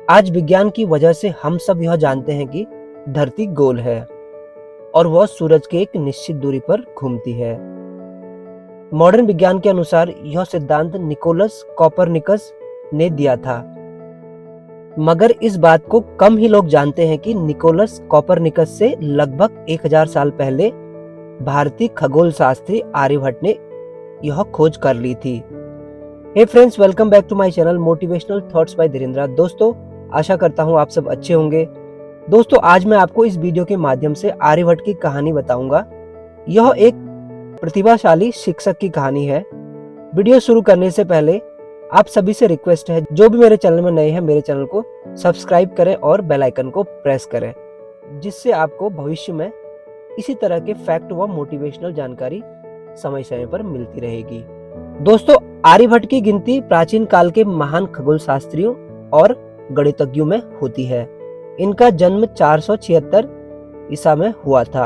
आज विज्ञान की वजह से हम सब यह जानते हैं कि धरती गोल है और वह सूरज के एक निश्चित दूरी पर घूमती है। मॉडर्न विज्ञान के अनुसार यह सिद्धांत निकोलस कॉपरनिकस ने दिया था, मगर इस बात को कम ही लोग जानते हैं कि निकोलस कॉपरनिकस से लगभग 1000 साल पहले भारतीय खगोल शास्त्री आर्यभट्ट ने यह खोज कर ली थी। Hey friends, welcome back to my channel motivational thoughts by Dhirendra. दोस्तों, आशा करता हूँ आप सब अच्छे होंगे। दोस्तों, आज मैं आपको इस वीडियो के माध्यम से आर्यभट्ट की कहानी बताऊंगा। यह एक प्रतिभाशाली शिक्षक की कहानी है। वीडियो शुरू करने से पहले आप सभी से रिक्वेस्ट है, जो भी मेरे चैनल में नए हैं मेरे चैनल को सब्सक्राइब करें और बेल आइकन को प्रेस करें, जिससे आपको भविष्य में इसी तरह के फैक्ट व मोटिवेशनल जानकारी समय समय पर मिलती रहेगी। दोस्तों, आर्यभट्ट की गिनती प्राचीन काल के महान खगोल शास्त्रियों और गणितज्ञों में होती है। इनका जन्म 476 ईसा में हुआ था।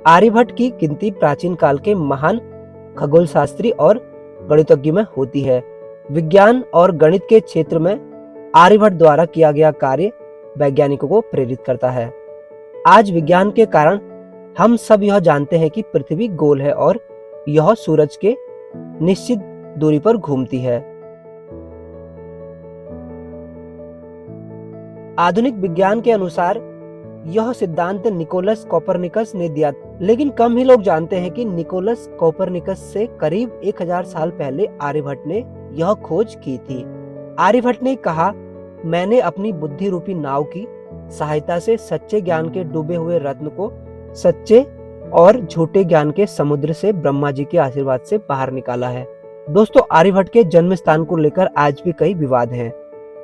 आर्यभट्ट की गिनती प्राचीन काल के महान खगोल शास्त्री और गणितज्ञों में होती है। विज्ञान और गणित के क्षेत्र में आर्यभट्ट द्वारा किया गया कार्य वैज्ञानिकों को प्रेरित करता है। आज विज्ञान के कारण हम सब यह जानते हैं कि पृथ्वी गोल है और यह सूरज के निश्चित दूरी पर घूमती है। आधुनिक विज्ञान के अनुसार यह सिद्धांत निकोलस कॉपरनिकस ने दिया, लेकिन कम ही लोग जानते हैं कि निकोलस कॉपरनिकस से करीब 1000 साल पहले आर्यभट्ट ने यह खोज की थी। आर्यभट्ट ने कहा, मैंने अपनी बुद्धि रूपी नाव की सहायता से सच्चे ज्ञान के डूबे हुए रत्न को सच्चे और झूठे ज्ञान के समुद्र से ब्रह्मा जी के आशीर्वाद से बाहर निकाला है। दोस्तों, आर्यभट्ट के जन्म स्थान को लेकर आज भी कई विवाद हैं।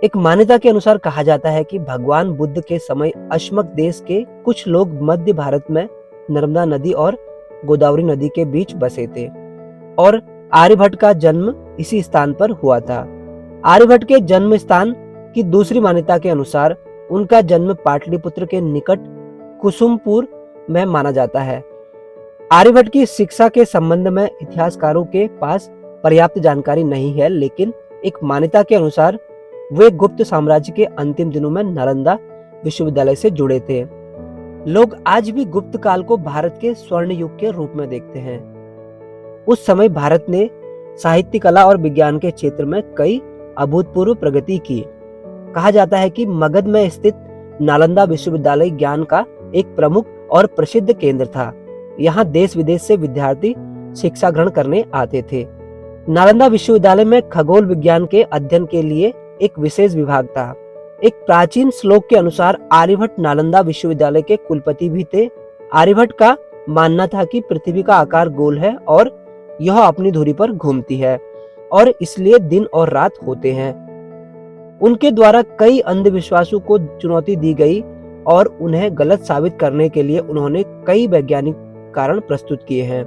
एक मान्यता के अनुसार कहा जाता है कि भगवान बुद्ध के समय अश्मक देश के कुछ लोग मध्य भारत में नर्मदा नदी और गोदावरी नदी के बीच बसे थे और आर्यभट्ट का जन्म इसी स्थान पर हुआ था। आर्यभट्ट के जन्म स्थान की दूसरी मान्यता के अनुसार उनका जन्म पाटलिपुत्र के निकट कुसुमपुर में माना जाता है। आर्यभट्ट की शिक्षा के संबंध में इतिहासकारों के पास पर्याप्त जानकारी नहीं है, लेकिन एक मान्यता के अनुसार वे गुप्त साम्राज्य के अंतिम दिनों में नालंदा विश्वविद्यालय से जुड़े थे। लोग आज भी गुप्त काल को भारत के स्वर्ण युग के रूप में देखते हैं। उस समय भारत ने साहित्य, कला और विज्ञान के क्षेत्र में कई अभूतपूर्व प्रगति की। कहा जाता है कि मगध में स्थित नालंदा विश्वविद्यालय ज्ञान का एक प्रमुख और प्रसिद्ध केंद्र था। यहाँ देश विदेश से विद्यार्थी शिक्षा ग्रहण करने आते थे। नालंदा विश्वविद्यालय में खगोल विज्ञान के अध्ययन के लिए एक विशेष विभाग था। एक प्राचीन श्लोक के अनुसार आर्यभट्ट नालंदा विश्वविद्यालय के कुलपति भी थे। आर्यभट्ट का मानना था कि पृथ्वी का आकार गोल है और यह अपनी धुरी पर घूमती है और इसलिए दिन और रात होते हैं। उनके द्वारा कई अंधविश्वासों को चुनौती दी गई और उन्हें गलत साबित करने के लिए उन्होंने कई वैज्ञानिक कारण प्रस्तुत किए हैं।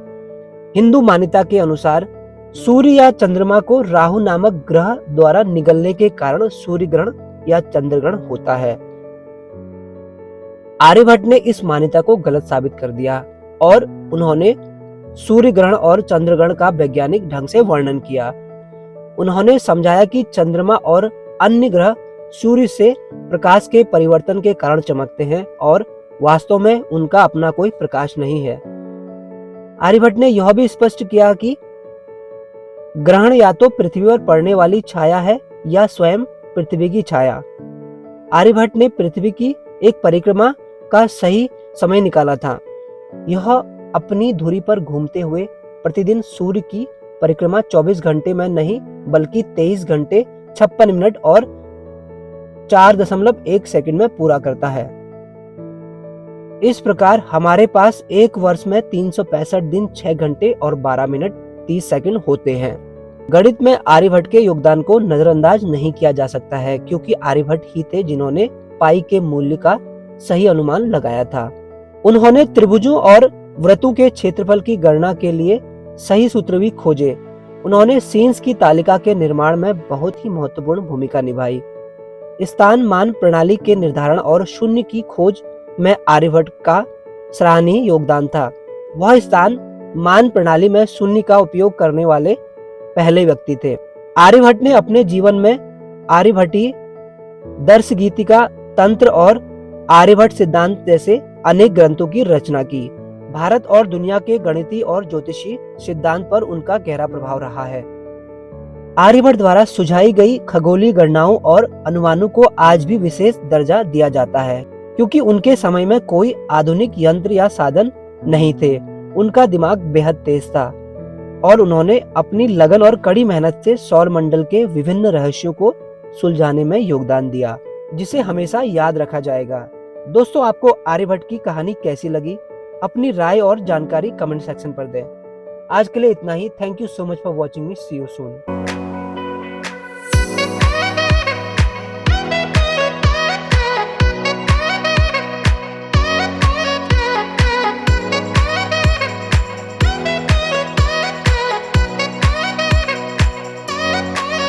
हिंदू मान्यता के अनुसार सूर्य या चंद्रमा को राहु नामक ग्रह द्वारा निगलने के कारण सूर्य ग्रहण या चंद्र ग्रहण होता है। आर्यभट्ट ने इस मान्यता को गलत साबित कर दिया और उन्होंने सूर्य ग्रहण और चंद्र ग्रहण का वैज्ञानिक ढंग से वर्णन किया। उन्होंने समझाया कि चंद्रमा और अन्य ग्रह सूर्य से प्रकाश के परिवर्तन के कारण चमकते हैं और वास्तव में उनका अपना कोई प्रकाश नहीं है। आर्यभट्ट ने यह भी स्पष्ट किया कि ग्रहण या तो पृथ्वी पर पड़ने वाली छाया है या स्वयं पृथ्वी की छाया। आर्यभट्ट ने पृथ्वी की एक परिक्रमा का सही समय निकाला था। यह अपनी धुरी पर घूमते हुए प्रतिदिन सूर्य की परिक्रमा 24 घंटे में नहीं बल्कि 23 घंटे 56 मिनट और 4.1 सेकंड में पूरा करता है। इस प्रकार हमारे पास एक वर्ष में 365 दिन 6 घंटे और 12 मिनट 30 सेकंड होते हैं। गणित में आर्यभट्ट के योगदान को नजरअंदाज नहीं किया जा सकता है, क्योंकि आर्यभट्ट ही थे जिन्होंने पाई के मूल्य का सही अनुमान लगाया था। उन्होंने त्रिभुजों और वृत्तों के क्षेत्रफल की गणना के लिए सही सूत्र भी खोजे। उन्होंने सीन्स की तालिका के निर्माण में बहुत ही महत्वपूर्ण भूमिका निभाई। स्थान मान प्रणाली के निर्धारण और शून्य की खोज में आर्यभट्ट का सराहनीय योगदान था। वह स्थान मान प्रणाली में शून्य का उपयोग करने वाले पहले व्यक्ति थे। आर्यभट्ट ने अपने जीवन में आर्यभट्टीय दर्श गीतिका, तंत्र और आर्यभट्ट सिद्धांत जैसे अनेक ग्रंथों की रचना की। भारत और दुनिया के गणितीय और ज्योतिषी सिद्धांत पर उनका गहरा प्रभाव रहा है। आर्यभट्ट द्वारा सुझाई गई खगोलीय गणनाओं और अनुमानों को आज भी विशेष दर्जा दिया जाता है, क्योंकि उनके समय में कोई आधुनिक यंत्र या साधन नहीं थे। उनका दिमाग बेहद तेज था और उन्होंने अपनी लगन और कड़ी मेहनत से सौर मंडल के विभिन्न रहस्यों को सुलझाने में योगदान दिया, जिसे हमेशा याद रखा जाएगा। दोस्तों, आपको आर्यभट्ट की कहानी कैसी लगी? अपनी राय और जानकारी कमेंट सेक्शन पर दें। आज के लिए इतना ही। Thank you so much for watching me. See you soon.